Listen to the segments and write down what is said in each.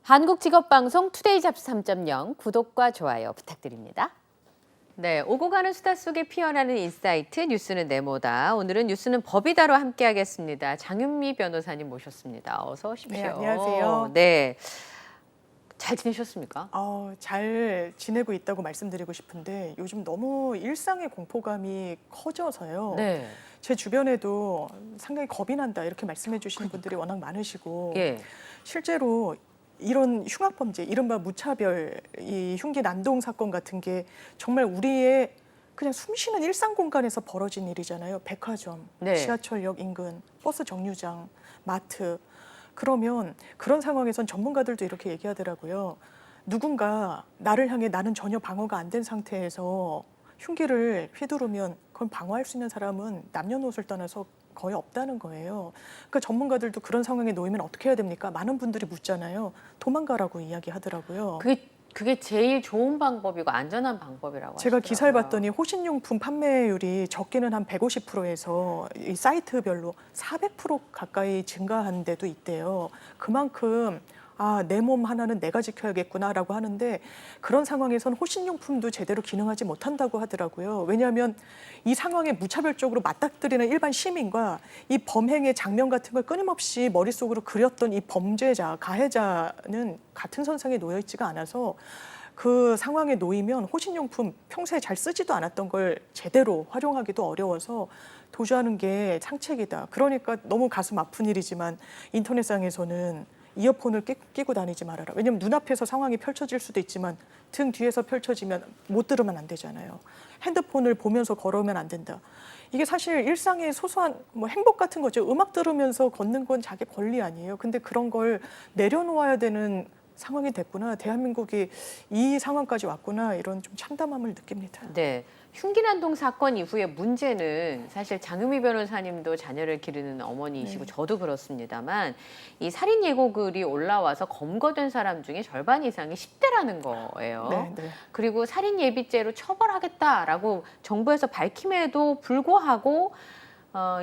한국직업방송 투데이 잡스 3.0 구독과 좋아요 부탁드립니다. 네, 오고 가는 수다 속에 피어나는 인사이트 뉴스는 네모다. 오늘은 뉴스는 법이다로 함께하겠습니다. 장윤미 변호사님 모셨습니다. 어서 오십시오. 네, 안녕하세요. 네, 잘 지내셨습니까? 잘 지내고 있다고 말씀드리고 싶은데 요즘 너무 일상의 공포감이 커져서요. 네. 제 주변에도 상당히 겁이 난다 이렇게 말씀해 주시는 분들이 워낙 많으시고 예. 실제로 이런 흉악범죄, 이른바 무차별 이 흉기 난동 사건 같은 게 정말 우리의 그냥 숨쉬는 일상 공간에서 벌어진 일이잖아요. 백화점, 네. 지하철역 인근, 버스 정류장, 마트. 그러면 그런 상황에선 전문가들도 이렇게 얘기하더라고요. 누군가 나를 향해 나는 전혀 방어가 안 된 상태에서 흉기를 휘두르면 그건 방어할 수 있는 사람은 남녀노소를 떠나서 거의 없다는 거예요. 그러니까 전문가들도 그런 상황에 놓이면 어떻게 해야 됩니까? 많은 분들이 묻잖아요. 도망가라고 이야기하더라고요. 그게 제일 좋은 방법이고 안전한 방법이라고 제가 하시더라고요. 기사를 봤더니 호신용품 판매율이 적게는 한 150%에서 이 사이트별로 400% 가까이 증가한 데도 있대요. 그만큼 내 몸 하나는 내가 지켜야겠구나라고 하는데 그런 상황에선 호신용품도 제대로 기능하지 못한다고 하더라고요. 왜냐하면 이 상황에 무차별적으로 맞닥뜨리는 일반 시민과 이 범행의 장면 같은 걸 끊임없이 머릿속으로 그렸던 이 범죄자, 가해자는 같은 선상에 놓여 있지가 않아서 그 상황에 놓이면 호신용품 평소에 잘 쓰지도 않았던 걸 제대로 활용하기도 어려워서 도주하는 게 상책이다. 그러니까 너무 가슴 아픈 일이지만 인터넷상에서는 이어폰을 끼고 다니지 말아라. 왜냐하면 눈앞에서 상황이 펼쳐질 수도 있지만 등 뒤에서 펼쳐지면 못 들으면 안 되잖아요. 핸드폰을 보면서 걸어오면 안 된다. 이게 사실 일상의 소소한 행복 같은 거죠. 음악 들으면서 걷는 건 자기 권리 아니에요. 근데 그런 걸 내려놓아야 되는 상황이 됐구나. 대한민국이 이 상황까지 왔구나. 이런 좀 참담함을 느낍니다. 네. 흉기난동 사건 이후의 문제는 사실 장윤미 변호사님도 자녀를 기르는 어머니이시고 네. 저도 그렇습니다만 이 살인 예고글이 올라와서 검거된 사람 중에 절반 이상이 10대라는 거예요. 네, 네. 그리고 살인 예비죄로 처벌하겠다라고 정부에서 밝힘에도 불구하고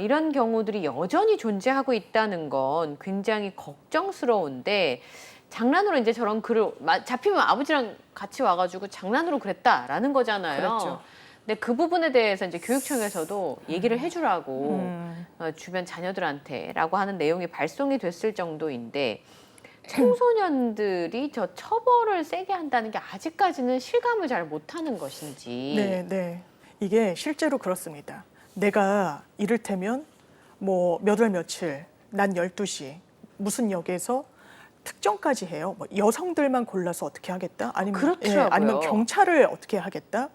이런 경우들이 여전히 존재하고 있다는 건 굉장히 걱정스러운데 장난으로 이제 저런 글을 잡히면 아버지랑 같이 와가지고 장난으로 그랬다라는 거잖아요. 그렇죠. 근데 그 부분에 대해서 이제 교육청에서도 얘기를 해주라고 음. 주변 자녀들한테라고 하는 내용이 발송이 됐을 정도인데 청소년들이 저 처벌을 세게 한다는 게 아직까지는 실감을 잘 못하는 것인지. 네, 네. 이게 실제로 그렇습니다. 내가 이를테면 몇 월 며칠, 난 12시 무슨 역에서 특정까지 해요. 여성들만 골라서 어떻게 하겠다? 그렇더라고요. 아니면 경찰을 어떻게 하겠다?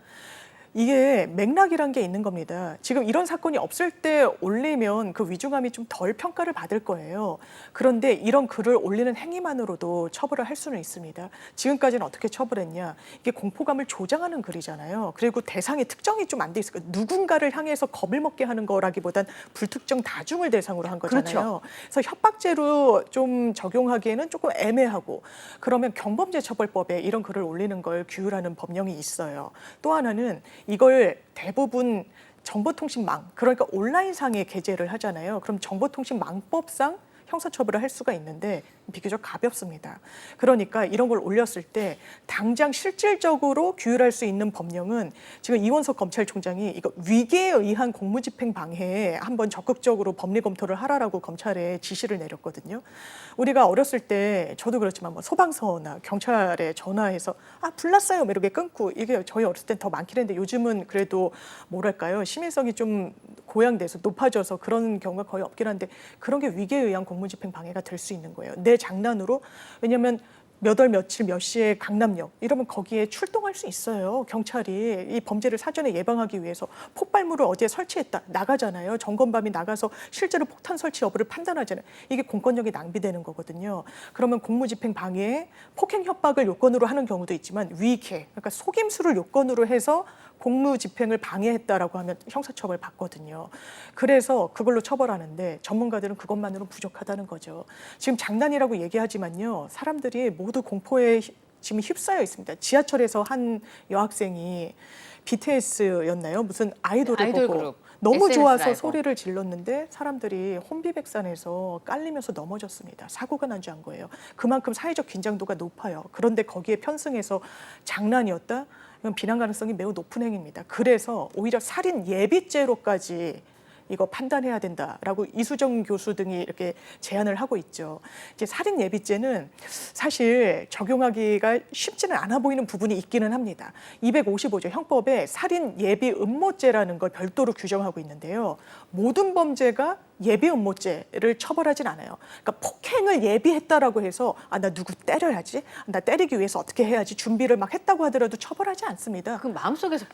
이게 맥락이란 게 있는 겁니다. 지금 이런 사건이 없을 때 올리면 그 위중함이 좀 덜 평가를 받을 거예요. 그런데 이런 글을 올리는 행위만으로도 처벌을 할 수는 있습니다. 지금까지는 어떻게 처벌했냐? 이게 공포감을 조장하는 글이잖아요. 그리고 대상의 특정이 좀 안 돼 있어요. 누군가를 향해서 겁을 먹게 하는 거라기보단 불특정 다중을 대상으로 한 거잖아요. 그렇죠. 그래서 협박죄로 좀 적용하기에는 조금 애매하고 그러면 경범죄처벌법에 이런 글을 올리는 걸 규율하는 법령이 있어요. 또 하나는 이걸 대부분 정보통신망, 그러니까 온라인상에 게재를 하잖아요. 그럼 정보통신망법상 형사처벌을 할 수가 있는데 비교적 가볍습니다. 그러니까 이런 걸 올렸을 때 당장 실질적으로 규율할 수 있는 법령은 지금 이원석 검찰총장이 이거 위계에 의한 공무집행 방해에 한번 적극적으로 법리 검토를 하라라고 검찰에 지시를 내렸거든요. 우리가 어렸을 때 저도 그렇지만 소방서나 경찰에 전화해서 불났어요 이렇게 끊고 이게 저희 어렸을 땐 더 많긴 했는데 요즘은 그래도 뭐랄까요 시민성이 좀 고양돼서 높아져서 그런 경우가 거의 없긴 한데 그런 게 위계에 의한 공무집행 방해가 될 수 있는 거예요. 내 장난으로. 왜냐하면 몇 월 며칠 몇 시에 강남역 이러면 거기에 출동할 수 있어요. 경찰이 이 범죄를 사전에 예방하기 위해서 폭발물을 어디에 설치했다 나가잖아요. 점검반이 나가서 실제로 폭탄 설치 여부를 판단하잖아요. 이게 공권력이 낭비되는 거거든요. 그러면 공무집행 방해, 폭행 협박을 요건으로 하는 경우도 있지만 위계, 그러니까 속임수를 요건으로 해서 공무집행을 방해했다라고 하면 형사처벌 받거든요. 그래서 그걸로 처벌하는데 전문가들은 그것만으로 부족하다는 거죠. 지금 장난이라고 얘기하지만요. 사람들이 모두 공포에 지금 휩싸여 있습니다. 지하철에서 한 여학생이 BTS였나요? 무슨 아이돌을 아이돌 보고 그룹. 너무 SNS 좋아서 라이브. 소리를 질렀는데 사람들이 혼비백산에서 깔리면서 넘어졌습니다. 사고가 난주한 거예요. 그만큼 사회적 긴장도가 높아요. 그런데 거기에 편승해서 장난이었다? 이건 비난 가능성이 매우 높은 행위입니다. 그래서 오히려 살인 예비죄로까지 이거 판단해야 된다라고 이수정 교수 등이 이렇게 제안을 하고 있죠. 이제 살인 예비죄는 사실 적용하기가 쉽지는 않아 보이는 부분이 있기는 합니다. 255조 형법에 살인 예비 음모죄라는 걸 별도로 규정하고 있는데요. 모든 범죄가 예비 음모죄를 처벌하진 않아요. 그러니까 폭행을 예비했다라고 해서 나 누구 때려야지, 나 때리기 위해서 어떻게 해야지 준비를 막 했다고 하더라도 처벌하지 않습니다. 그 마음속에서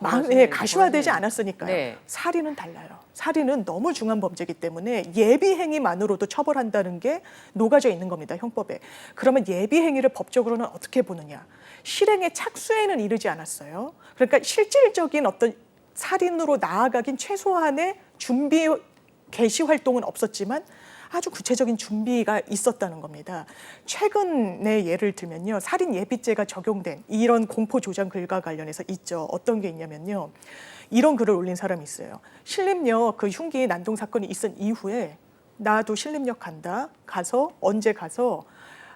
가시화되지 않았으니까요. 네. 살인은 달라요. 살인은 너무 중한 범죄이기 때문에 예비 행위만으로도 처벌한다는 게 녹아져 있는 겁니다. 형법에. 그러면 예비 행위를 법적으로는 어떻게 보느냐? 실행의 착수에는 이르지 않았어요. 그러니까 실질적인 어떤 살인으로 나아가긴 최소한의 준비 개시 활동은 없었지만 아주 구체적인 준비가 있었다는 겁니다. 최근의 예를 들면요. 살인 예비죄가 적용된 이런 공포 조장 글과 관련해서 있죠. 어떤 게 있냐면요. 이런 글을 올린 사람이 있어요. 신림역 그 흉기 난동 사건이 있은 이후에 나도 신림역 간다. 가서 언제 가서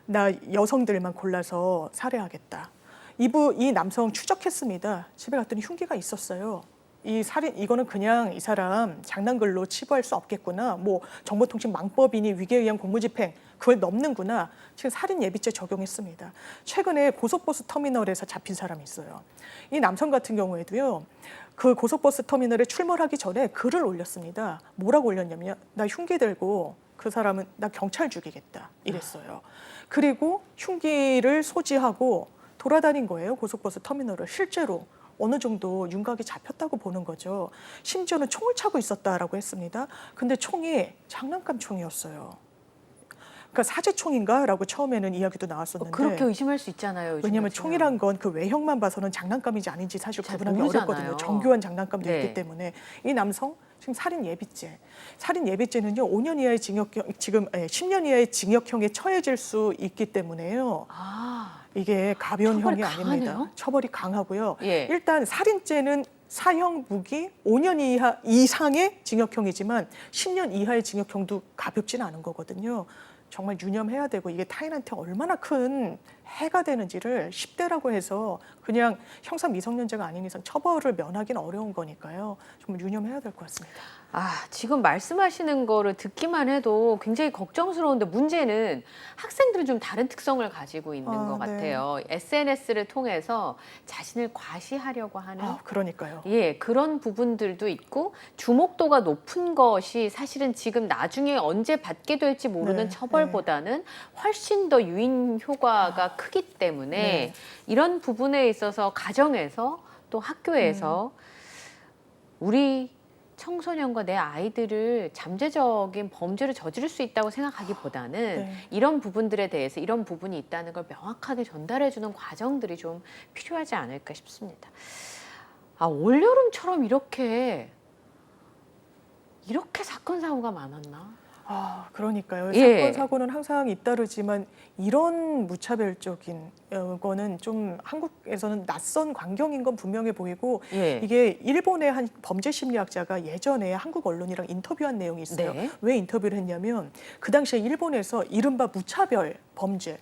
나 여성들만 골라서 살해하겠다. 이 남성 추적했습니다. 집에 갔더니 흉기가 있었어요. 이 살인 이거는 그냥 이 사람 장난글로 치부할 수 없겠구나. 뭐 정보통신망법이니 위계에 의한 공무집행 그걸 넘는구나. 지금 살인 예비죄 적용했습니다. 최근에 고속버스 터미널에서 잡힌 사람이 있어요. 이 남성 같은 경우에도요. 그 고속버스 터미널에 출몰하기 전에 글을 올렸습니다. 뭐라고 올렸냐면 나 흉기 들고 그 사람은 나 경찰 죽이겠다 이랬어요. 그리고 흉기를 소지하고 돌아다닌 거예요. 고속버스 터미널을 실제로. 어느 정도 윤곽이 잡혔다고 보는 거죠. 심지어는 총을 차고 있었다라고 했습니다. 근데 총이 장난감 총이었어요. 그러니까 사제총인가라고 처음에는 이야기도 나왔었는데 그렇게 의심할 수 있잖아요. 왜냐하면 요즘 총이란 건 그 외형만 봐서는 장난감인지 아닌지 사실 잘 구분하기 모르잖아요. 어렵거든요. 정교한 장난감도 네. 있기 때문에 이 남성 지금 살인 예비죄. 살인 예비죄는요 5년 이하의 징역형 지금 10년 이하의 징역형에 처해질 수 있기 때문에요. 이게 가벼운 처벌이 형이 아닙니다. 강하네요? 처벌이 강하고요. 예. 일단 살인죄는 사형 무기 5년 이하 이상의 징역형이지만 10년 이하의 징역형도 가볍지는 않은 거거든요. 정말 유념해야 되고 이게 타인한테 얼마나 큰 해가 되는지를 10대라고 해서 그냥 형사 미성년자가 아닌 이상 처벌을 면하기는 어려운 거니까요. 정말 유념해야 될 것 같습니다. 지금 말씀하시는 거를 듣기만 해도 굉장히 걱정스러운데 문제는 학생들은 좀 다른 특성을 가지고 있는 것 네. 같아요. SNS를 통해서 자신을 과시하려고 하는 그러니까요. 예, 그런 부분들도 있고 주목도가 높은 것이 사실은 지금 나중에 언제 받게 될지 모르는 네, 처벌보다는 훨씬 더 유인 효과가 크기 때문에 네. 이런 부분에 있어서 가정에서 또 학교에서 우리 청소년과 내 아이들을 잠재적인 범죄를 저지를 수 있다고 생각하기보다는 네. 이런 부분들에 대해서 이런 부분이 있다는 걸 명확하게 전달해주는 과정들이 좀 필요하지 않을까 싶습니다. 올여름처럼 이렇게 사건 사고가 많았나? 그러니까요. 예. 사건 사고는 항상 잇따르지만 이런 무차별적인 거는 좀 한국에서는 낯선 광경인 건 분명해 보이고 예. 이게 일본의 한 범죄 심리학자가 예전에 한국 언론이랑 인터뷰한 내용이 있어요. 네. 왜 인터뷰를 했냐면 그 당시에 일본에서 이른바 무차별 범죄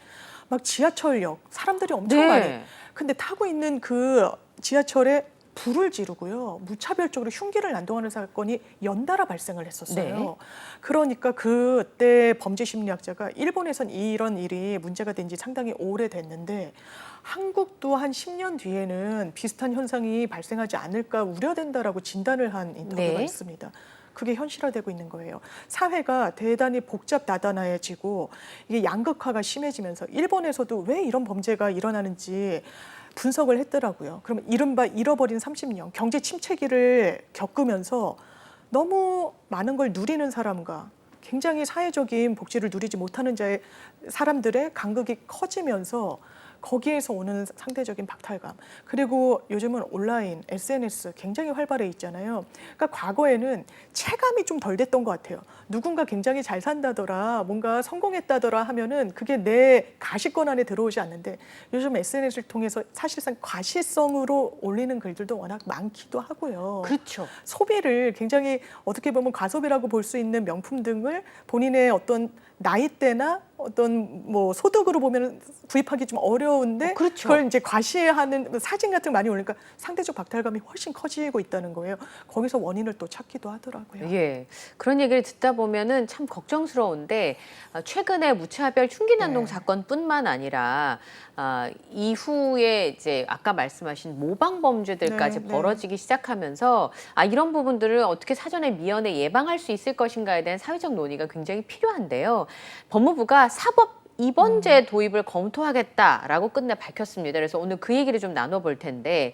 막 지하철역 사람들이 엄청 네. 많이 근데 타고 있는 그 지하철에 불을 지르고요. 무차별적으로 흉기를 난동하는 사건이 연달아 발생을 했었어요. 네. 그러니까 그때 범죄 심리학자가 일본에선 이런 일이 문제가 된 지 상당히 오래됐는데 한국도 한 10년 뒤에는 비슷한 현상이 발생하지 않을까 우려된다라고 진단을 한 인터뷰가 네. 있습니다. 그게 현실화되고 있는 거예요. 사회가 대단히 복잡다단해지고 이게 양극화가 심해지면서 일본에서도 왜 이런 범죄가 일어나는지 분석을 했더라고요. 그러면 이른바 잃어버린 30년 경제 침체기를 겪으면서 너무 많은 걸 누리는 사람과 굉장히 사회적인 복지를 누리지 못하는 사람들의 간극이 커지면서 거기에서 오는 상대적인 박탈감. 그리고 요즘은 온라인, SNS 굉장히 활발해 있잖아요. 그러니까 과거에는 체감이 좀 덜 됐던 것 같아요. 누군가 굉장히 잘 산다더라, 뭔가 성공했다더라 하면은 그게 내 가시권 안에 들어오지 않는데 요즘 SNS를 통해서 사실상 과시성으로 올리는 글들도 워낙 많기도 하고요. 그렇죠. 소비를 굉장히 어떻게 보면 과소비라고 볼 수 있는 명품 등을 본인의 어떤 나이대나 어떤 뭐 소득으로 보면 구입하기 좀 어려운데 그렇죠. 그걸 이제 과시하는 사진 같은 거 많이 올리니까 상대적 박탈감이 훨씬 커지고 있다는 거예요. 거기서 원인을 또 찾기도 하더라고요. 예. 그런 얘기를 듣다 보면은 참 걱정스러운데 최근에 무차별 흉기난동 네. 사건뿐만 아니라 이후에 이제 아까 말씀하신 모방 범죄들까지 네, 네. 벌어지기 시작하면서 이런 부분들을 어떻게 사전에 미연에 예방할 수 있을 것인가에 대한 사회적 논의가 굉장히 필요한데요. 법무부가 사법 입원제 도입을 검토하겠다라고 끝내 밝혔습니다. 그래서 오늘 그 얘기를 좀 나눠볼 텐데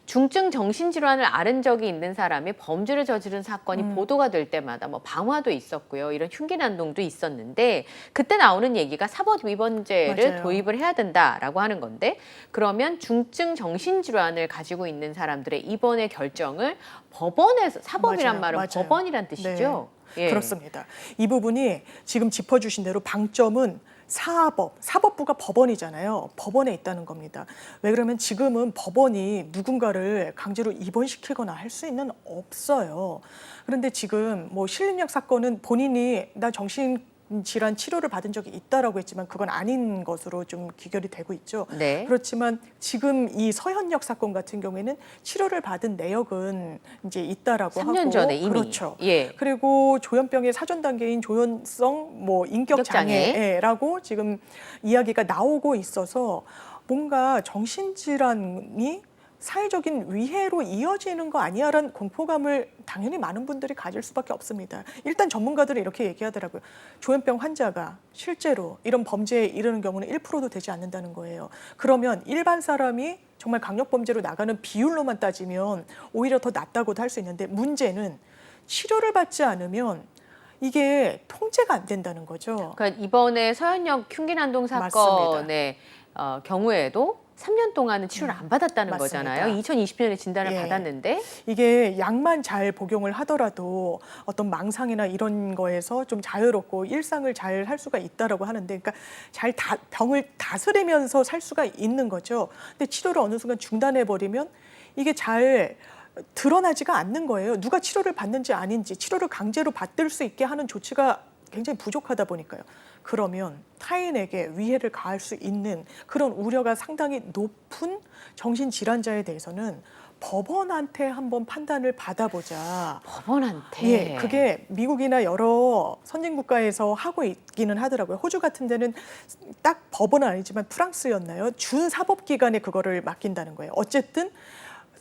중증 정신질환을 앓은 적이 있는 사람이 범죄를 저지른 사건이 보도가 될 때마다 뭐 방화도 있었고요. 이런 흉기난동도 있었는데 그때 나오는 얘기가 사법입원제를 맞아요. 도입을 해야 된다라고 하는 건데 그러면 중증 정신질환을 가지고 있는 사람들의 입원의 결정을 법원에서 사법이란 맞아요. 말은 맞아요. 법원이란 뜻이죠. 예. 그렇습니다. 이 부분이 지금 짚어주신 대로 방점은 사법부가 법원이잖아요. 법원에 있다는 겁니다. 왜 그러면 지금은 법원이 누군가를 강제로 입원시키거나 할 수 있는 없어요. 그런데 지금 뭐 신림역 사건은 본인이 나 정신질환 치료를 받은 적이 있다라고 했지만 그건 아닌 것으로 좀 귀결이 되고 있죠. 네. 그렇지만 지금 이 서현역 사건 같은 경우에는 치료를 받은 내역은 이제 있다라고 3년 하고 전에 이미. 그렇죠. 예. 그리고 조현병의 사전 단계인 조현성 뭐 인격 인격 장애. 장애라고 지금 이야기가 나오고 있어서 뭔가 정신질환이 사회적인 위해로 이어지는 거 아니야라는 공포감을 당연히 많은 분들이 가질 수밖에 없습니다. 일단 전문가들은 이렇게 얘기하더라고요. 조현병 환자가 실제로 이런 범죄에 이르는 경우는 1%도 되지 않는다는 거예요. 그러면 일반 사람이 정말 강력범죄로 나가는 비율로만 따지면 오히려 더 낮다고도 할 수 있는데 문제는 치료를 받지 않으면 이게 통제가 안 된다는 거죠. 그러니까 이번에 서현역 흉기난동 사건의 경우에도 3년 동안은 치료를 안 받았다는 맞습니다. 거잖아요. 2020년에 진단을 예. 받았는데 이게 약만 잘 복용을 하더라도 어떤 망상이나 이런 거에서 좀 자유롭고 일상을 잘 할 수가 있다라고 하는데, 그러니까 병을 다스리면서 살 수가 있는 거죠. 근데 치료를 어느 순간 중단해 버리면 이게 잘 드러나지가 않는 거예요. 누가 치료를 받는지 아닌지, 치료를 강제로 받들 수 있게 하는 조치가 굉장히 부족하다 보니까요. 그러면 타인에게 위해를 가할 수 있는 그런 우려가 상당히 높은 정신질환자에 대해서는 법원한테 한번 판단을 받아보자. 법원한테 예, 그게 미국이나 여러 선진국가에서 하고 있기는 하더라고요. 호주 같은 데는 딱 법원은 아니지만 프랑스였나요? 준사법기관에 그거를 맡긴다는 거예요. 어쨌든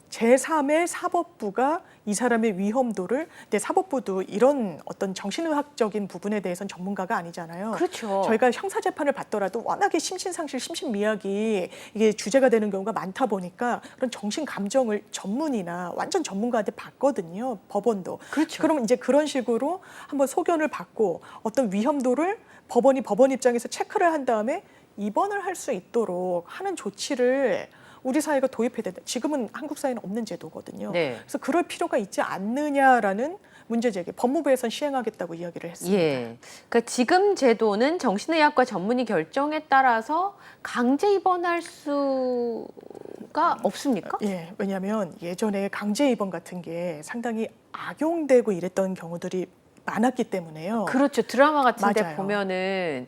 제3의 사법부가 이 사람의 위험도를, 근데 사법부도 이런 어떤 정신의학적인 부분에 대해서는 전문가가 아니잖아요. 그렇죠. 저희가 형사재판을 받더라도 워낙에 심신상실, 심신미약이 이게 주제가 되는 경우가 많다 보니까 그런 정신감정을 전문이나 완전 전문가한테 받거든요. 법원도. 그렇죠. 그럼 이제 그런 식으로 한번 소견을 받고 어떤 위험도를 법원 입장에서 체크를 한 다음에 입원을 할 수 있도록 하는 조치를 우리 사회가 도입해야 된다. 지금은 한국 사회는 없는 제도거든요. 네. 그래서 그럴 필요가 있지 않느냐라는 문제 제기. 법무부에선 시행하겠다고 이야기를 했습니다. 예. 그러니까 지금 제도는 정신의학과 전문의 결정에 따라서 강제 입원할 수가 없습니까? 예, 왜냐하면 예전에 강제 입원 같은 게 상당히 악용되고 이랬던 경우들이 많았기 때문에요. 그렇죠. 드라마 같은 데 맞아요. 보면은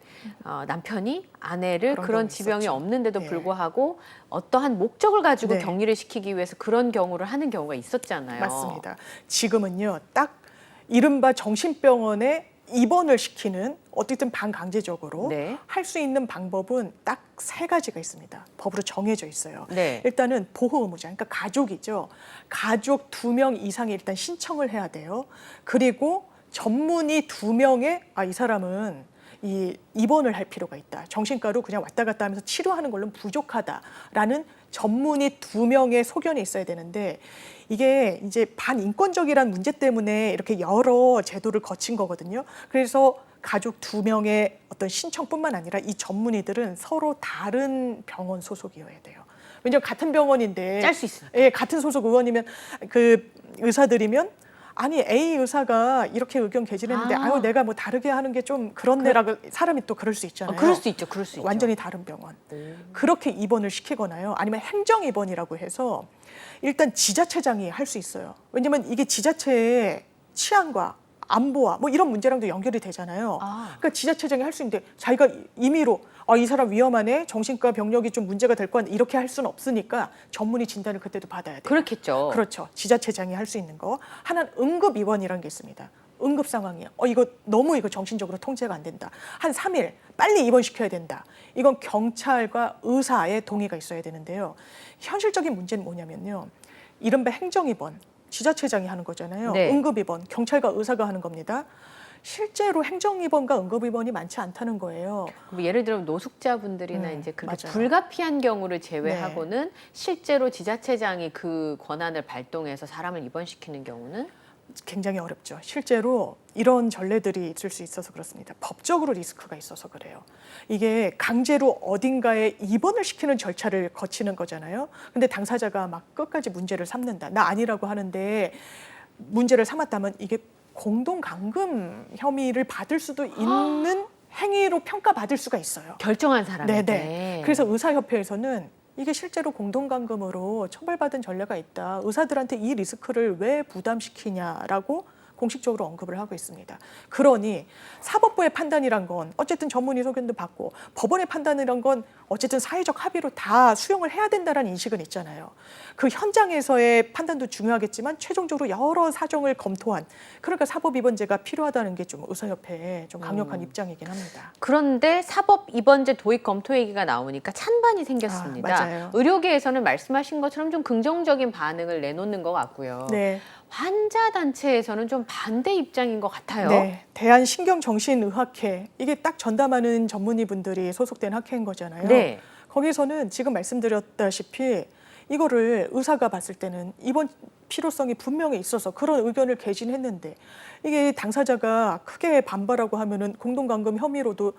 남편이 아내를 그런 그런 경우 지병이 있었죠. 없는데도 예. 불구하고 어떠한 목적을 가지고 네. 격리를 시키기 위해서 그런 경우를 하는 경우가 있었잖아요. 맞습니다. 지금은요, 딱 이른바 정신병원에 입원을 시키는 어쨌든 반강제적으로 네. 할 수 있는 방법은 딱 3가지가 있습니다. 법으로 정해져 있어요. 네. 일단은 보호 의무자, 그러니까 가족이죠. 가족 2명 이상이 일단 신청을 해야 돼요. 그리고 전문의 2명의 이 사람은 입원을 할 필요가 있다. 정신과로 그냥 왔다 갔다 하면서 치료하는 걸로는 부족하다라는 전문의 2명의 소견이 있어야 되는데, 이게 이제 반인권적이라는 문제 때문에 이렇게 여러 제도를 거친 거거든요. 그래서 가족 2명의 어떤 신청뿐만 아니라 이 전문의들은 서로 다른 병원 소속이어야 돼요. 왜냐하면 같은 병원인데 짤 수 있으니까. 예, 같은 소속 의원이면 그 의사들이면 아니 A 의사가 이렇게 의견 개진했는데 아유 내가 뭐 다르게 하는 게 좀 그렇네라고 사람이 또 그럴 수 있잖아요. 그럴 수 있죠. 그럴 수 있죠. 완전히 다른 병원. 그렇게 입원을 시키거나요. 아니면 행정 입원이라고 해서 일단 지자체장이 할 수 있어요. 왜냐면 이게 지자체의 치안과 안보와 뭐 이런 문제랑도 연결이 되잖아요. 그러니까 지자체장이 할 수 있는데 자기가 임의로 이 사람 위험하네, 정신과 병력이 좀 문제가 될 거야 이렇게 할 수는 없으니까 전문의 진단을 그때도 받아야 돼요. 그렇겠죠. 그렇죠. 지자체장이 할 수 있는 거. 하나는 응급입원이라는 게 있습니다. 응급 상황이야. 이거 너무 정신적으로 통제가 안 된다. 한 3일 빨리 입원시켜야 된다. 이건 경찰과 의사의 동의가 있어야 되는데요. 현실적인 문제는 뭐냐면요. 이른바 행정입원, 지자체장이 하는 거잖아요. 네. 응급입원, 경찰과 의사가 하는 겁니다. 실제로 행정입원과 응급입원이 많지 않다는 거예요. 뭐 예를 들어 노숙자분들이나 이제 그렇게 맞아요. 불가피한 경우를 제외하고는 실제로 지자체장이 그 권한을 발동해서 사람을 입원시키는 경우는 굉장히 어렵죠. 실제로 이런 전례들이 있을 수 있어서 그렇습니다. 법적으로 리스크가 있어서 그래요. 이게 강제로 어딘가에 입원을 시키는 절차를 거치는 거잖아요. 근데 당사자가 막 끝까지 문제를 삼는다. 나 아니라고 하는데 문제를 삼았다면 이게 공동감금 혐의를 받을 수도 있는 행위로 평가받을 수가 있어요. 결정한 사람인데. 네네. 그래서 의사협회에서는 이게 실제로 공동감금으로 처벌받은 전례가 있다. 의사들한테 이 리스크를 왜 부담시키냐라고 공식적으로 언급을 하고 있습니다. 그러니 사법부의 판단이란 건 어쨌든 전문의 소견도 받고 법원의 판단이란 건 어쨌든 사회적 합의로 다 수용을 해야 된다는 인식은 있잖아요. 그 현장에서의 판단도 중요하겠지만 최종적으로 여러 사정을 검토한 그러니까 사법입원제가 필요하다는 게 좀 의사협회의 좀 강력한 입장이긴 합니다. 그런데 사법입원제 도입 검토 얘기가 나오니까 찬반이 생겼습니다. 맞아요. 의료계에서는 말씀하신 것처럼 좀 긍정적인 반응을 내놓는 것 같고요. 네. 환자 단체에서는 좀 반대 입장인 것 같아요. 네, 대한신경정신의학회 이게 딱 전담하는 전문의분들이 소속된 학회인 거잖아요. 네. 거기서는 지금 말씀드렸다시피 이거를 의사가 봤을 때는 입원 필요성이 분명히 있어서 그런 의견을 개진했는데 이게 당사자가 크게 반발하고 하면은 공동감금 혐의로도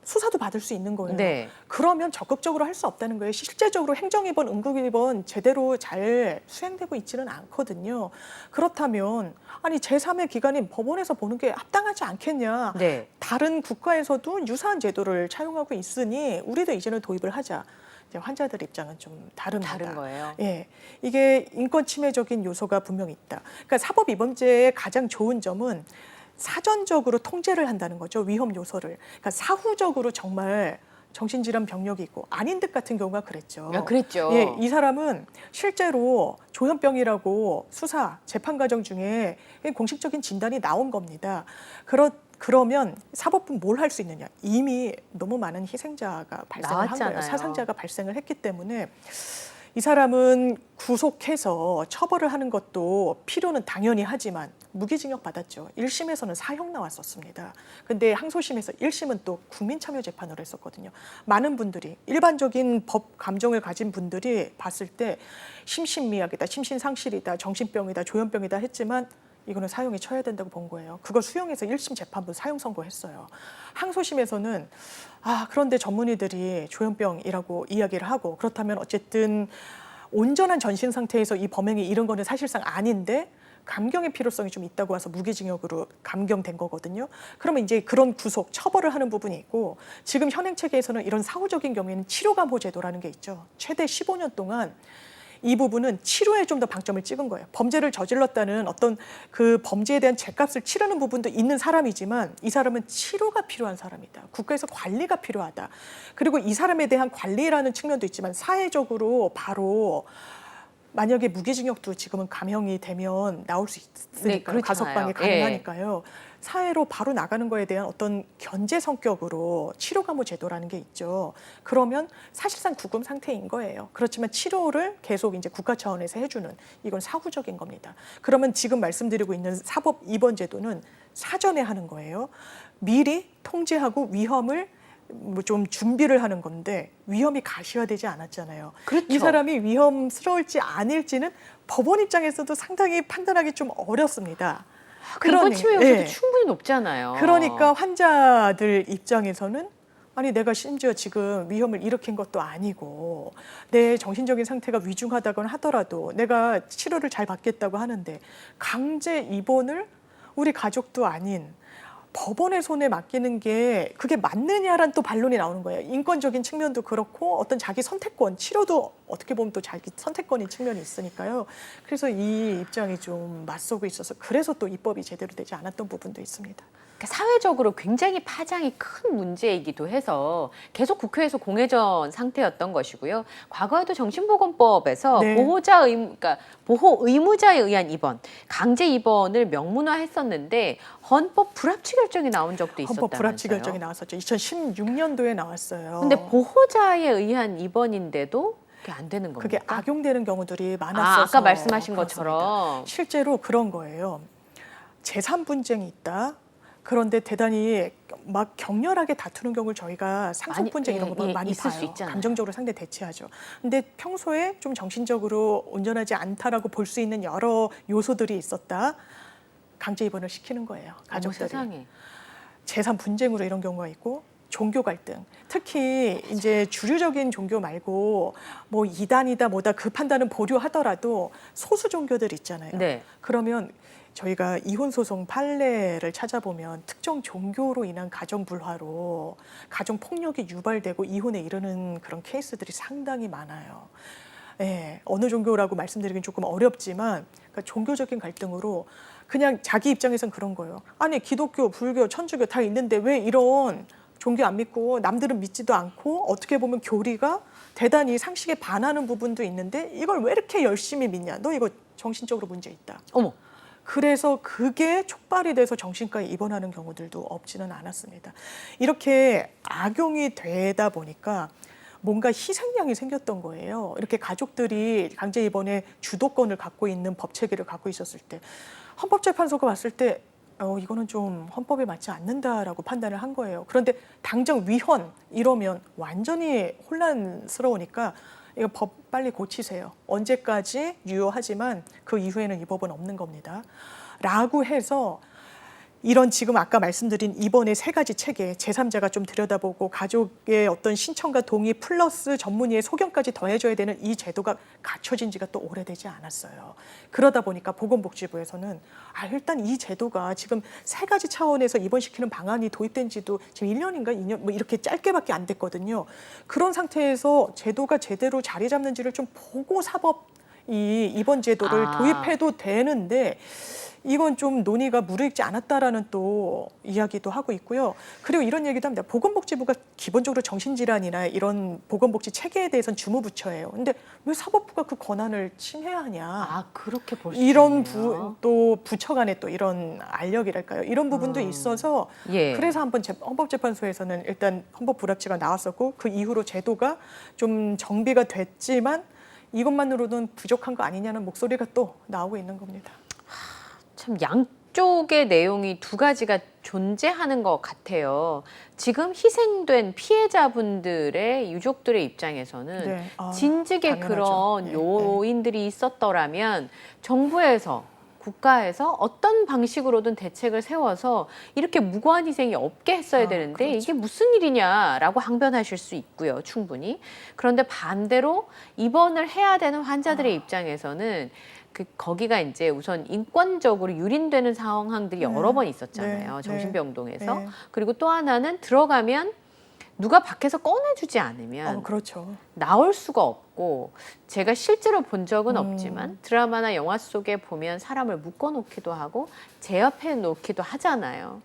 수사도 받을 수 있는 거예요. 네. 그러면 적극적으로 할 수 없다는 거예요. 실제적으로 행정입원, 응급입원 제대로 잘 수행되고 있지는 않거든요. 그렇다면 아니 제3의 기관인 법원에서 보는 게 합당하지 않겠냐. 네. 다른 국가에서도 유사한 제도를 차용하고 있으니 우리도 이제는 도입을 하자. 이제 환자들 입장은 좀 다릅니다. 다른 거예요. 예, 이게 인권 침해적인 요소가 분명히 있다. 그러니까 사법입원제의 가장 좋은 점은 사전적으로 통제를 한다는 거죠. 위험 요소를. 그러니까 사후적으로 정말 정신질환 병력이 있고 아닌 듯 같은 경우가 그랬죠. 그랬죠. 예, 이 사람은 실제로 조현병이라고 수사, 재판 과정 중에 공식적인 진단이 나온 겁니다. 그러면 사법부 뭘 할 수 있느냐. 이미 너무 많은 희생자가 발생을 한 거예요. 사상자가 발생을 했기 때문에 이 사람은 구속해서 처벌을 하는 것도 필요는 당연히 하지만 무기징역 받았죠. 1심에서는 사형 나왔었습니다. 근데 항소심에서 1심은 또 국민참여재판으로 했었거든요. 많은 분들이 일반적인 법 감정을 가진 분들이 봤을 때 심신미약이다, 심신상실이다, 정신병이다, 조현병이다 했지만 이거는 사형에 처해야 된다고 본 거예요. 그걸 수용해서 1심 재판부 사형 선고했어요. 항소심에서는 그런데 전문의들이 조현병이라고 이야기를 하고 그렇다면 어쨌든 온전한 전신 상태에서 이 범행이 이런 거는 사실상 아닌데 감경의 필요성이 좀 있다고 해서 무기징역으로 감경된 거거든요. 그러면 이제 그런 구속, 처벌을 하는 부분이 있고 지금 현행 체계에서는 이런 사후적인 경우에는 치료감호 제도라는 게 있죠. 최대 15년 동안 이 부분은 치료에 좀 더 방점을 찍은 거예요. 범죄를 저질렀다는 어떤 그 범죄에 대한 죗값을 치르는 부분도 있는 사람이지만 이 사람은 치료가 필요한 사람이다. 국가에서 관리가 필요하다. 그리고 이 사람에 대한 관리라는 측면도 있지만 사회적으로 바로 만약에 무기징역도 지금은 감형이 되면 나올 수 있으니까 네, 가석방이 그렇잖아요. 가능하니까요. 사회로 바로 나가는 거에 대한 어떤 견제 성격으로 치료감호 제도라는 게 있죠. 그러면 사실상 구금 상태인 거예요. 그렇지만 치료를 계속 이제 국가 차원에서 해주는 이건 사후적인 겁니다. 그러면 지금 말씀드리고 있는 사법 입원 제도는 사전에 하는 거예요. 미리 통제하고 위험을 좀 준비를 하는 건데 위험이 가시화되지 않았잖아요. 그렇죠. 이 사람이 위험스러울지 아닐지는 법원 입장에서도 상당히 판단하기 좀 어렵습니다. 인권 침해 요소도 예. 충분히 높잖아요. 그러니까 환자들 입장에서는 아니 내가 심지어 지금 위험을 일으킨 것도 아니고 내 정신적인 상태가 위중하다곤 하더라도 내가 치료를 잘 받겠다고 하는데 강제 입원을 우리 가족도 아닌 법원의 손에 맡기는 게 그게 맞느냐란 또 반론이 나오는 거예요. 인권적인 측면도 그렇고 어떤 자기 선택권, 치료도 어떻게 보면 또 자기 선택권의 측면이 있으니까요. 그래서 이 입장이 좀 맞서고 있어서 그래서 또 입법이 제대로 되지 않았던 부분도 있습니다. 그러니까 사회적으로 굉장히 파장이 큰 문제이기도 해서 계속 국회에서 공회전 상태였던 것이고요. 과거에도 정신보건법에서 네. 그러니까 보호 의무자에 의한 입원, 강제 입원을 명문화했었는데 헌법 불합치 결정이 나온 적도 있었다면서요. 헌법 불합치 결정이 나왔었죠. 2016년도에 나왔어요. 근데 보호자에 의한 입원인데도 그게 안 되는 겁니까? 그게 악용되는 경우들이 많았어서 아까 말씀하신 그렇습니다. 것처럼 실제로 그런 거예요. 재산 분쟁이 있다. 그런데 대단히 막 격렬하게 다투는 경우를 저희가 상속 분쟁 이런 거 많이 있을 수 봐요. 있잖아요. 감정적으로 상대 대치하죠. 근데 평소에 좀 정신적으로 온전하지 않다라고 볼 수 있는 여러 요소들이 있었다. 강제 입원을 시키는 거예요. 어머, 가족들이. 세상에. 재산 분쟁으로 이런 경우가 있고 종교 갈등. 특히 이제 주류적인 종교 말고 뭐 이단이다 뭐다 그 판단은 보류하더라도 소수 종교들 있잖아요. 네. 그러면 저희가 이혼 소송 판례를 찾아보면 특정 종교로 인한 가정 불화로 가정 폭력이 유발되고 이혼에 이르는 그런 케이스들이 상당히 많아요. 예, 어느 종교라고 말씀드리긴 조금 어렵지만 그러니까 종교적인 갈등으로 그냥 자기 입장에선 그런 거예요. 아니 기독교, 불교, 천주교 다 있는데 왜 이런 종교 안 믿고 남들은 믿지도 않고 어떻게 보면 교리가 대단히 상식에 반하는 부분도 있는데 이걸 왜 이렇게 열심히 믿냐? 너 이거 정신적으로 문제 있다. 어머. 그래서 그게 촉발이 돼서 정신과에 입원하는 경우들도 없지는 않았습니다. 이렇게 악용이 되다 보니까 뭔가 희생양이 생겼던 거예요. 이렇게 가족들이 강제 입원의 주도권을 갖고 있는 법 체계를 갖고 있었을 때 헌법재판소가 봤을 때 이거는 좀 헌법에 맞지 않는다라고 판단을 한 거예요. 그런데 당장 위헌 이러면 완전히 혼란스러우니까 이거 법 빨리 고치세요. 언제까지 유효하지만 그 이후에는 이 법은 없는 겁니다. 라고 해서 이런 지금 아까 말씀드린 입원의 세 가지 체계, 제3자가 좀 들여다보고 가족의 어떤 신청과 동의 플러스 전문의의 소견까지 더해줘야 되는 이 제도가 갖춰진 지가 또 오래되지 않았어요. 그러다 보니까 보건복지부에서는 일단 이 제도가 지금 세 가지 차원에서 입원시키는 방안이 도입된 지도 지금 1년인가 2년 뭐 이렇게 짧게밖에 안 됐거든요. 그런 상태에서 제도가 제대로 자리 잡는지를 좀 보고 사법 이 입원 제도를 도입해도 되는데 이건 좀 논의가 무르익지 않았다라는 또 이야기도 하고 있고요. 그리고 이런 얘기도 합니다. 보건복지부가 기본적으로 정신질환이나 이런 보건복지 체계에 대해서는 주무부처예요. 근데 왜 사법부가 그 권한을 침해하냐? 그렇게 볼 수 이런 있네요. 또 부처 간에 또 이런 알력이랄까요? 이런 부분도 있어서 예. 그래서 한번 헌법재판소에서는 일단 헌법 불합치가 나왔었고 그 이후로 제도가 좀 정비가 됐지만 이것만으로는 부족한 거 아니냐는 목소리가 또 나오고 있는 겁니다. 참 양쪽의 내용이 두 가지가 존재하는 것 같아요. 지금 희생된 피해자분들의 유족들의 입장에서는 네. 진즉에 당연하죠. 그런 예, 요인들이 있었더라면 정부에서 국가에서 어떤 방식으로든 대책을 세워서 이렇게 무고한 희생이 없게 했어야 되는데 그렇죠. 이게 무슨 일이냐라고 항변하실 수 있고요, 충분히. 그런데 반대로 입원을 해야 되는 환자들의 입장에서는 거기가 이제 우선 인권적으로 유린되는 상황들이 여러 번 있었잖아요. 네, 정신병동에서. 네. 그리고 또 하나는 들어가면 누가 밖에서 꺼내주지 않으면 그렇죠. 나올 수가 없고 제가 실제로 본 적은 없지만 드라마나 영화 속에 보면 사람을 묶어놓기도 하고 제압해 놓기도 하잖아요.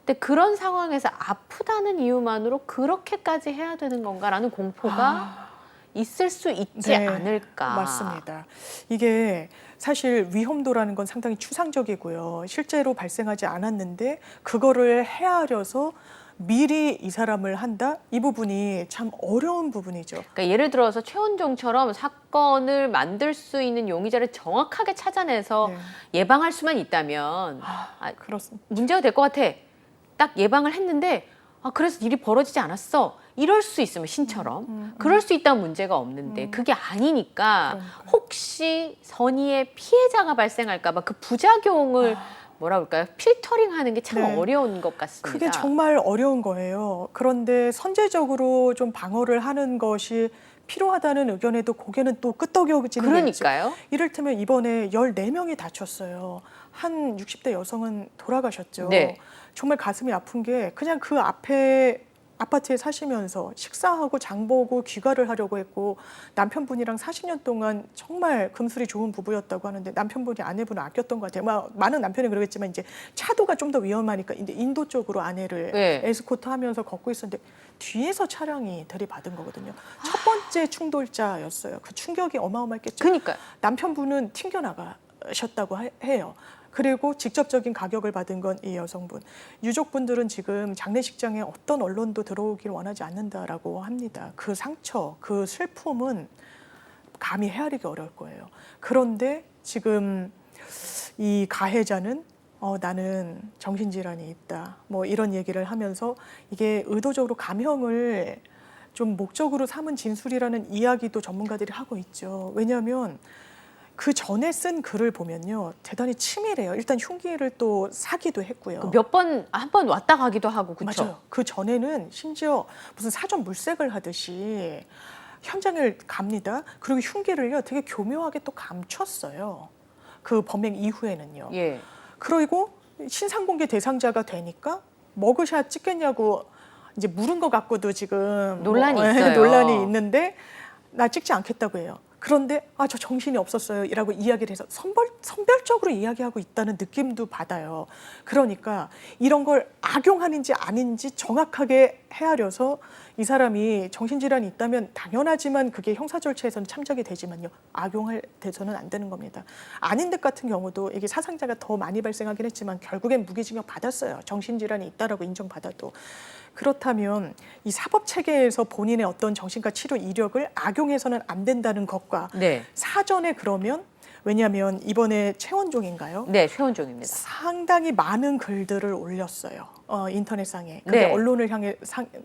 근데 그런 상황에서 아프다는 이유만으로 그렇게까지 해야 되는 건가라는 공포가 있을 수 있지 네, 않을까. 맞습니다. 이게 사실 위험도라는 건 상당히 추상적이고요. 실제로 발생하지 않았는데 그거를 헤아려서 미리 이 사람을 한다? 이 부분이 참 어려운 부분이죠. 그러니까 예를 들어서 최원종처럼 사건을 만들 수 있는 용의자를 정확하게 찾아내서 네. 예방할 수만 있다면 그렇습니다. 문제가 될 것 같아. 딱 예방을 했는데 그래서 일이 벌어지지 않았어. 이럴 수 있으면 신처럼. 그럴 수 있다면 문제가 없는데 그게 아니니까 그러니까요. 혹시 선의의 피해자가 발생할까 봐 그 부작용을 뭐라 그럴까요? 필터링하는 게 참 네. 어려운 것 같습니다. 그게 정말 어려운 거예요. 그런데 선제적으로 좀 방어를 하는 것이 필요하다는 의견에도 고개는 또 끄덕여지는 게 있죠. 그러니까요. 이를테면 이번에 14명이 다쳤어요. 한 60대 여성은 돌아가셨죠. 네. 정말 가슴이 아픈 게 그냥 그 앞에 아파트에 사시면서 식사하고 장 보고 귀가를 하려고 했고 남편분이랑 40년 동안 정말 금술이 좋은 부부였다고 하는데 남편분이 아내분을 아꼈던 것 같아요. 많은 남편이 그러겠지만 이제 차도가 좀 더 위험하니까 이제 인도 쪽으로 아내를 네. 에스코트하면서 걷고 있었는데 뒤에서 차량이 들이받은 거거든요. 첫 번째 충돌자였어요. 그 충격이 어마어마했겠죠. 그러니까요. 남편분은 튕겨나가셨다고 해요. 그리고 직접적인 가격을 받은 건 이 여성분. 유족분들은 지금 장례식장에 어떤 언론도 들어오길 원하지 않는다라고 합니다. 그 상처, 그 슬픔은 감히 헤아리기 어려울 거예요. 그런데 지금 이 가해자는 나는 정신질환이 있다. 뭐 이런 얘기를 하면서 이게 의도적으로 감형을 좀 목적으로 삼은 진술이라는 이야기도 전문가들이 하고 있죠. 왜냐하면 그 전에 쓴 글을 보면요, 대단히 치밀해요. 일단 흉기를 또 사기도 했고요. 몇 번, 한 번 왔다 가기도 하고, 그렇죠? 맞아요. 그 전에는 심지어 무슨 사전 물색을 하듯이 현장을 갑니다. 그리고 흉기를요, 되게 교묘하게 또 감췄어요. 그 범행 이후에는요. 예. 그리고 신상공개 대상자가 되니까 머그샷 찍겠냐고 이제 물은 것 갖고도 지금 논란이 있어요. 논란이 있는데 나 찍지 않겠다고 해요. 그런데 저 정신이 없었어요 이라고 이야기를 해서 선별적으로 이야기하고 있다는 느낌도 받아요. 그러니까 이런 걸 악용하는지 아닌지 정확하게 헤아려서 이 사람이 정신질환이 있다면 당연하지만 그게 형사 절차에서는 참작이 되지만요. 악용할 돼서는 안 되는 겁니다. 아닌 듯 같은 경우도 이게 사상자가 더 많이 발생하긴 했지만 결국엔 무기징역 받았어요. 정신질환이 있다라고 인정받아도. 그렇다면 이 사법체계에서 본인의 어떤 정신과 치료 이력을 악용해서는 안 된다는 것과 네. 사전에 그러면 왜냐하면 이번에 최원종인가요? 네, 최원종입니다. 상당히 많은 글들을 올렸어요. 인터넷상에. 그게 네. 언론을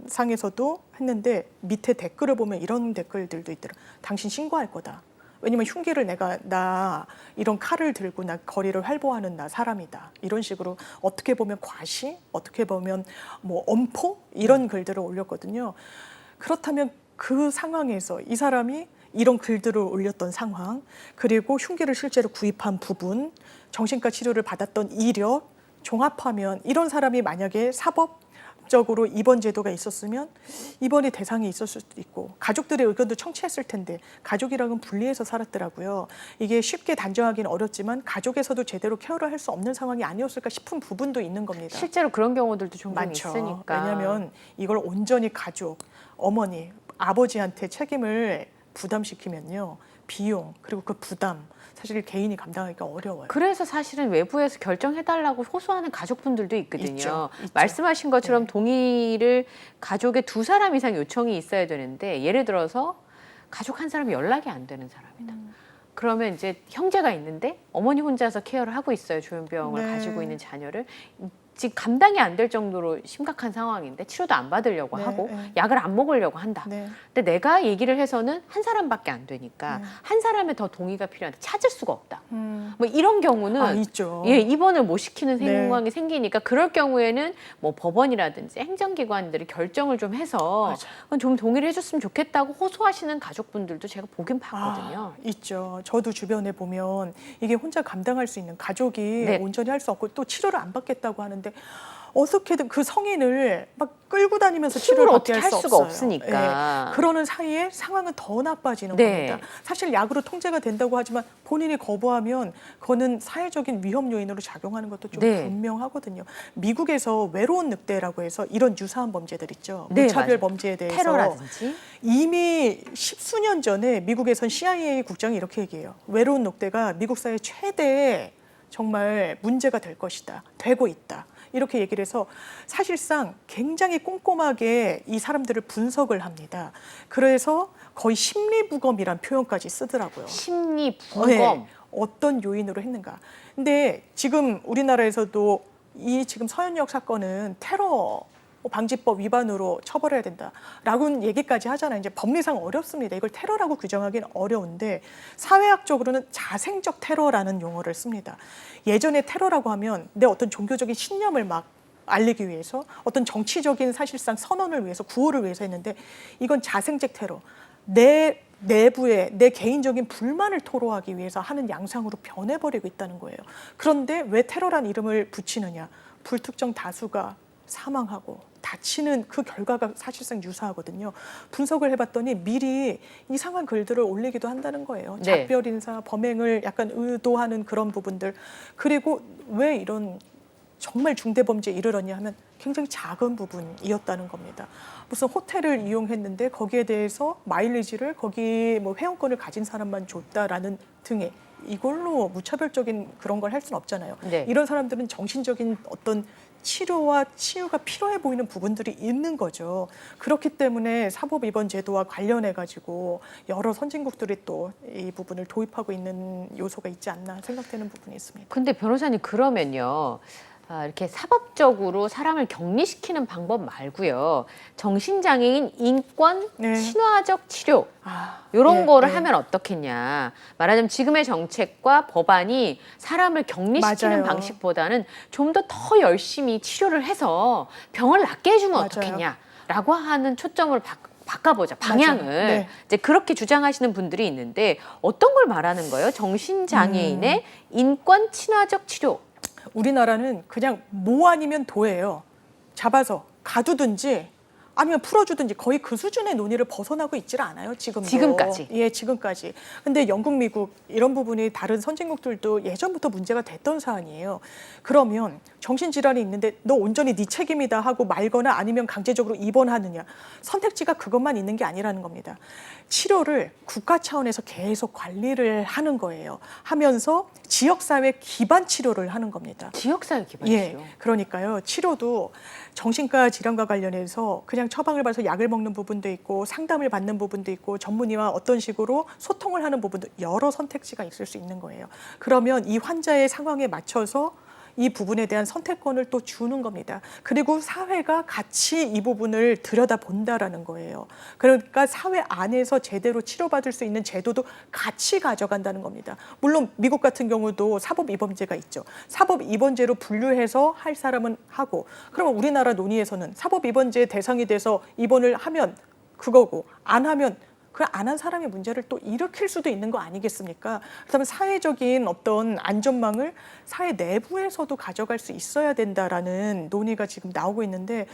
상에서도 했는데 밑에 댓글을 보면 이런 댓글들도 있더라고요. 당신 신고할 거다. 왜냐면 흉기를 나 이런 칼을 들고 나 거리를 활보하는 나 사람이다. 이런 식으로 어떻게 보면 과시, 어떻게 보면 뭐 엄포 이런 글들을 올렸거든요. 그렇다면 그 상황에서 이 사람이 이런 글들을 올렸던 상황, 그리고 흉기를 실제로 구입한 부분, 정신과 치료를 받았던 이력 종합하면 이런 사람이 만약에 사법적으로 입원 제도가 있었으면 입원의 대상이 있었을 수도 있고 가족들의 의견도 청취했을 텐데 가족이랑은 분리해서 살았더라고요. 이게 쉽게 단정하기는 어렵지만 가족에서도 제대로 케어를 할 수 없는 상황이 아니었을까 싶은 부분도 있는 겁니다. 실제로 그런 경우들도 종종 많죠. 있으니까. 왜냐하면 이걸 온전히 가족, 어머니, 아버지한테 책임을 부담시키면요. 비용 그리고 그 부담 사실 개인이 감당하기가 어려워요. 그래서 사실은 외부에서 결정해달라고 호소하는 가족분들도 있거든요. 있죠. 말씀하신 것처럼 네. 동의를 가족의 2사람 이상 요청이 있어야 되는데 예를 들어서 가족 한 사람이 연락이 안 되는 사람이다. 그러면 이제 형제가 있는데 어머니 혼자서 케어를 하고 있어요. 조현병을 네. 가지고 있는 자녀를. 지금 감당이 안 될 정도로 심각한 상황인데 치료도 안 받으려고 네, 하고 네. 약을 안 먹으려고 한다. 네. 근데 내가 얘기를 해서는 한 사람밖에 안 되니까 네. 한 사람의 더 동의가 필요한데 찾을 수가 없다. 뭐 이런 경우는 있죠. 예, 입원을 못 시키는 네. 상황이 생기니까 그럴 경우에는 뭐 법원이라든지 행정기관들이 결정을 좀 해서 좀 동의를 해줬으면 좋겠다고 호소하시는 가족분들도 제가 보긴 봤거든요. 있죠. 저도 주변에 보면 이게 혼자 감당할 수 있는 가족이 네. 온전히 할 수 없고 또 치료를 안 받겠다고 하는데 어떻게든 그 성인을 막 끌고 다니면서 힘을 치료를 어떻게 받게 할 수 수가 없어요. 없으니까. 예. 그러는 사이에 상황은 더 나빠지는 네. 겁니다. 사실 약으로 통제가 된다고 하지만 본인이 거부하면 그거는 사회적인 위험 요인으로 작용하는 것도 좀 네. 분명하거든요. 미국에서 외로운 늑대라고 해서 이런 유사한 범죄들 있죠. 네, 무차별 맞아요. 범죄에 대해서 테러라든지. 이미 십수년 전에 미국에선 CIA 국장이 이렇게 얘기해요. 외로운 늑대가 미국 사회 최대 정말 문제가 될 것이다. 되고 있다. 이렇게 얘기를 해서 사실상 굉장히 꼼꼼하게 이 사람들을 분석을 합니다. 그래서 거의 심리부검이란 표현까지 쓰더라고요. 심리부검. 네, 어떤 요인으로 했는가. 근데 지금 우리나라에서도 이 지금 서현역 사건은 테러 방지법 위반으로 처벌해야 된다라고는 얘기까지 하잖아요. 이제 법리상 어렵습니다. 이걸 테러라고 규정하기는 어려운데 사회학적으로는 자생적 테러라는 용어를 씁니다. 예전에 테러라고 하면 내 어떤 종교적인 신념을 막 알리기 위해서 어떤 정치적인 사실상 선언을 위해서 구호를 위해서 했는데 이건 자생적 테러. 내 내부에 내 개인적인 불만을 토로하기 위해서 하는 양상으로 변해버리고 있다는 거예요. 그런데 왜 테러란 이름을 붙이느냐. 불특정 다수가 사망하고 다치는 그 결과가 사실상 유사하거든요. 분석을 해봤더니 미리 이상한 글들을 올리기도 한다는 거예요. 네. 작별 인사, 범행을 약간 의도하는 그런 부분들. 그리고 왜 이런 정말 중대범죄에 이르렀냐 하면 굉장히 작은 부분이었다는 겁니다. 무슨 호텔을 이용했는데 거기에 대해서 마일리지를 거기 뭐 회원권을 가진 사람만 줬다라는 등의 이걸로 무차별적인 그런 걸 할 수는 없잖아요. 네. 이런 사람들은 정신적인 어떤 치료와 치유가 필요해 보이는 부분들이 있는 거죠. 그렇기 때문에 사법 위반 제도와 관련해 가지고 여러 선진국들이 또 이 부분을 도입하고 있는 요소가 있지 않나 생각되는 부분이 있습니다. 근데 변호사님 그러면요. 이렇게 사법적으로 사람을 격리시키는 방법 말고요. 정신장애인 인권 네. 친화적 치료 이런 네, 거를 네. 하면 어떻겠냐. 말하자면 지금의 정책과 법안이 사람을 격리시키는 맞아요. 방식보다는 좀 더 열심히 치료를 해서 병을 낫게 해주면 맞아요. 어떻겠냐라고 하는 초점을 바꿔보자. 방향을. 맞아요. 네. 이제 그렇게 주장하시는 분들이 있는데 어떤 걸 말하는 거예요? 정신장애인의 인권 친화적 치료. 우리나라는 그냥 모 아니면 도예요. 잡아서 가두든지 아니면 풀어주든지 거의 그 수준의 논의를 벗어나고 있질 않아요. 지금까지. 예, 지금까지. 근데 영국, 미국 이런 부분이 다른 선진국들도 예전부터 문제가 됐던 사안이에요. 그러면 정신질환이 있는데 너 온전히 네 책임이다 하고 말거나 아니면 강제적으로 입원하느냐. 선택지가 그것만 있는 게 아니라는 겁니다. 치료를 국가 차원에서 계속 관리를 하는 거예요. 하면서 지역사회 기반 치료를 하는 겁니다. 지역사회 기반 예, 치료. 그러니까요. 치료도 정신과 질환과 관련해서 그냥 처방을 받아서 약을 먹는 부분도 있고 상담을 받는 부분도 있고 전문의와 어떤 식으로 소통을 하는 부분도 여러 선택지가 있을 수 있는 거예요. 그러면 이 환자의 상황에 맞춰서 이 부분에 대한 선택권을 또 주는 겁니다. 그리고 사회가 같이 이 부분을 들여다본다라는 거예요. 그러니까 사회 안에서 제대로 치료받을 수 있는 제도도 같이 가져간다는 겁니다. 물론 미국 같은 경우도 사법입범죄가 있죠. 사법입범죄로 분류해서 할 사람은 하고, 그러면 우리나라 논의에서는 사법입범죄 대상이 돼서 입원을 하면 그거고 안 하면 그 안 한 사람의 문제를 또 일으킬 수도 있는 거 아니겠습니까? 그렇다면 사회적인 어떤 안전망을 사회 내부에서도 가져갈 수 있어야 된다라는 논의가 지금 나오고 있는데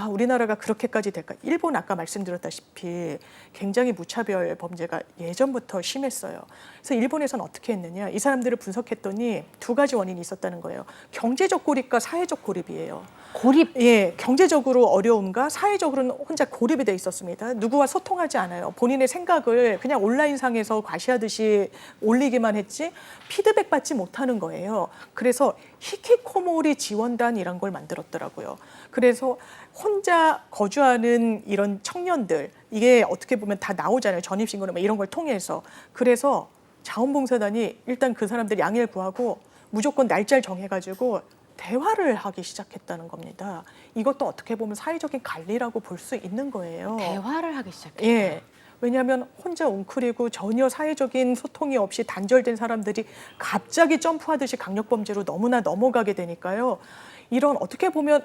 우리나라가 그렇게까지 될까? 일본 아까 말씀드렸다시피 굉장히 무차별 범죄가 예전부터 심했어요. 그래서 일본에서는 어떻게 했느냐? 이 사람들을 분석했더니 두 가지 원인이 있었다는 거예요. 경제적 고립과 사회적 고립이에요. 고립. 예, 경제적으로 어려움과 사회적으로는 혼자 고립이 돼 있었습니다. 누구와 소통하지 않아요. 본인의 생각을 그냥 온라인상에서 과시하듯이 올리기만 했지 피드백 받지 못하는 거예요. 그래서 히키코모리 지원단이란 걸 만들었더라고요. 그래서 혼자 거주하는 이런 청년들, 이게 어떻게 보면 다 나오잖아요. 전입신고나 뭐 이런 걸 통해서. 그래서 자원봉사단이 일단 그 사람들 양해를 구하고 무조건 날짜를 정해가지고 대화를 하기 시작했다는 겁니다. 이것도 어떻게 보면 사회적인 관리라고 볼 수 있는 거예요. 대화를 하기 시작했다. 예. 왜냐하면 혼자 웅크리고 전혀 사회적인 소통이 없이 단절된 사람들이 갑자기 점프하듯이 강력범죄로 너무나 넘어가게 되니까요. 이런 어떻게 보면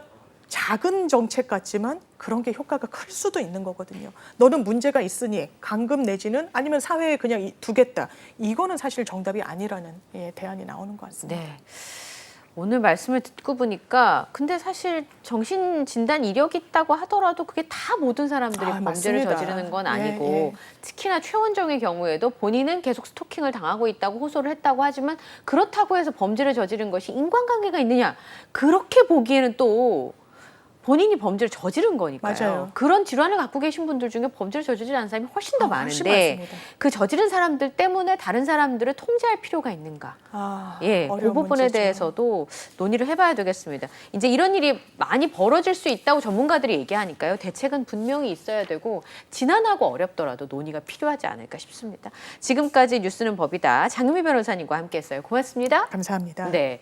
작은 정책 같지만 그런 게 효과가 클 수도 있는 거거든요. 너는 문제가 있으니 감금 내지는 아니면 사회에 그냥 두겠다. 이거는 사실 정답이 아니라는 대안이 나오는 것 같습니다. 네. 오늘 말씀을 듣고 보니까 근데 사실 정신진단 이력이 있다고 하더라도 그게 다 모든 사람들이 범죄를 맞습니다. 저지르는 건 아니고 예. 특히나 최원정의 경우에도 본인은 계속 스토킹을 당하고 있다고 호소를 했다고 하지만 그렇다고 해서 범죄를 저지른 것이 인과관계가 있느냐 그렇게 보기에는 또 본인이 범죄를 저지른 거니까요. 맞아요. 그런 질환을 갖고 계신 분들 중에 범죄를 저지르지 않은 사람이 훨씬 더 훨씬 많은데 많습니다. 그 저지른 사람들 때문에 다른 사람들을 통제할 필요가 있는가. 예, 그 어려운 부분에 문제죠. 대해서도 논의를 해봐야 되겠습니다. 이제 이런 일이 많이 벌어질 수 있다고 전문가들이 얘기하니까요. 대책은 분명히 있어야 되고 지난하고 어렵더라도 논의가 필요하지 않을까 싶습니다. 지금까지 뉴스는 법이다. 장유미 변호사님과 함께했어요. 고맙습니다. 감사합니다. 네.